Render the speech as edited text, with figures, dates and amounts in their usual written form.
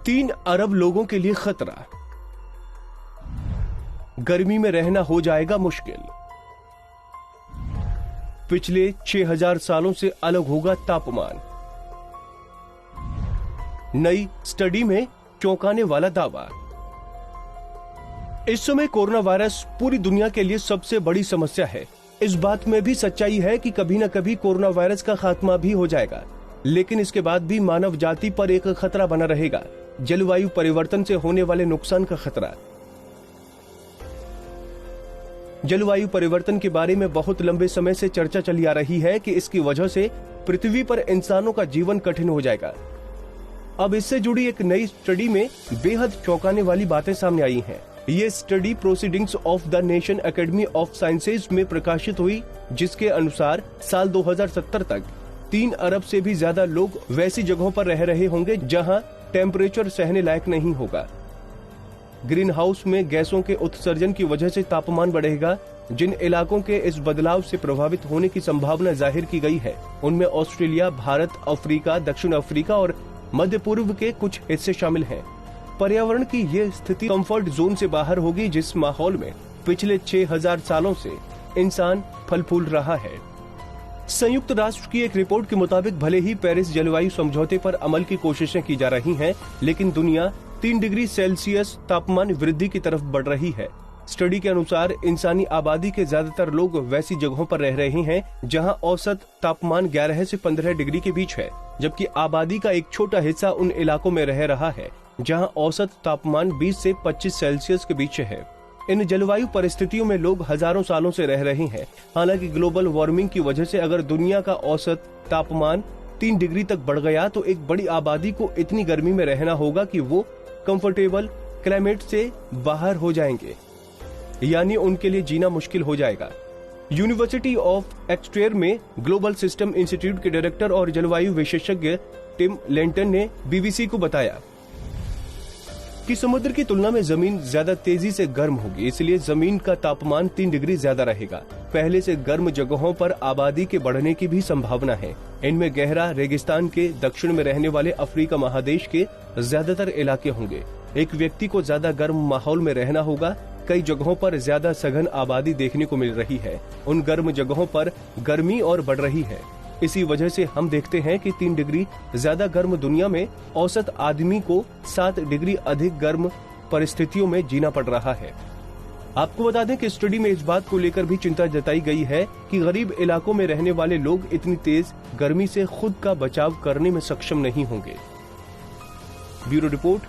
3 अरब लोगों के लिए खतरा। गर्मी में रहना हो जाएगा मुश्किल। पिछले 6000 सालों से अलग होगा तापमान। नई स्टडी में चौंकाने वाला दावा। इस समय कोरोना वायरस पूरी दुनिया के लिए सबसे बड़ी समस्या है। इस बात में भी सच्चाई है कि कभी न कभी कोरोना वायरस का खात्मा भी हो जाएगा, लेकिन इसके बाद भी मानव जाति पर एक खतरा बना रहेगा, जलवायु परिवर्तन से होने वाले नुकसान का खतरा। जलवायु परिवर्तन के बारे में बहुत लंबे समय से चर्चा चली आ रही है कि इसकी वजह से पृथ्वी पर इंसानों का जीवन कठिन हो जाएगा। अब इससे जुड़ी एक नई स्टडी में बेहद चौंकाने वाली बातें सामने आई हैं। ये study proceedings of the nation academy of sciences में प्रकाशित हुई, जिसके अनुसार साल 2070 तक 3 अरब से भी ज्यादा लोग वैसी जगहों पर रह रहे होंगे जहां टेम्परेचर सहने लायक नहीं होगा। ग्रीन हाउस में गैसों के उत्सर्जन की वजह से तापमान बढ़ेगा। जिन इलाकों के इस बदलाव से प्रभावित होने की संभावना जाहिर की गई है, उनमें ऑस्ट्रेलिया, भारत, अफ्रीका, दक्षिण अफ्रीका और मध्य पूर्व के कुछ हिस्से शामिल हैं। पर्यावरण की ये स्थिति कंफर्ट जोन से बाहर होगी, जिस माहौल में पिछले 6000 सालों से इंसान फल फूल रहा है। संयुक्त राष्ट्र की एक रिपोर्ट के मुताबिक भले ही पेरिस जलवायु समझौते पर अमल की कोशिशें की जा रही हैं, लेकिन दुनिया 3 डिग्री सेल्सियस तापमान वृद्धि की तरफ बढ़ रही है। स्टडी के अनुसार इंसानी आबादी के ज्यादातर लोग वैसी जगहों पर रह रहे हैं जहां औसत तापमान 11 से 15 डिग्री के बीच है, जबकि आबादी का एक छोटा हिस्सा उन इलाकों में रह रहा है जहां औसत तापमान 20 से 25 सेल्सियस के बीच है। इन जलवायु परिस्थितियों में लोग हजारों सालों से रह रहे हैं। हालांकि ग्लोबल वार्मिंग की वजह से अगर दुनिया का औसत तापमान 3 डिग्री तक बढ़ गया तो एक बड़ी आबादी को इतनी गर्मी में रहना होगा कि वो कंफर्टेबल क्लाइमेट से बाहर हो जाएंगे, यानी उनके लिए जीना मुश्किल हो जाएगा। यूनिवर्सिटी ऑफ एक्सटेर में ग्लोबल सिस्टम इंस्टीट्यूट के डायरेक्टर और जलवायु विशेषज्ञ टिम लेंटन ने बीबीसी को बताया कि समुद्र की तुलना में जमीन ज्यादा तेजी से गर्म होगी, इसलिए जमीन का तापमान 3 डिग्री ज्यादा रहेगा। पहले से गर्म जगहों पर आबादी के बढ़ने की भी संभावना है। इनमें गहरा रेगिस्तान के दक्षिण में रहने वाले अफ्रीका महादेश के ज्यादातर इलाके होंगे। एक व्यक्ति को ज्यादा गर्म माहौल में रहना होगा। कई जगहों पर ज्यादा सघन आबादी देखने को मिल रही है। उन गर्म जगहों पर गर्मी और बढ़ रही है। इसी वजह से हम देखते हैं कि 3 डिग्री ज्यादा गर्म दुनिया में औसत आदमी को 7 डिग्री अधिक गर्म परिस्थितियों में जीना पड़ रहा है। आपको बता दें कि स्टडी में इस बात को लेकर भी चिंता जताई गई है कि गरीब इलाकों में रहने वाले लोग इतनी तेज गर्मी से खुद का बचाव करने में सक्षम नहीं होंगे। Bureau report,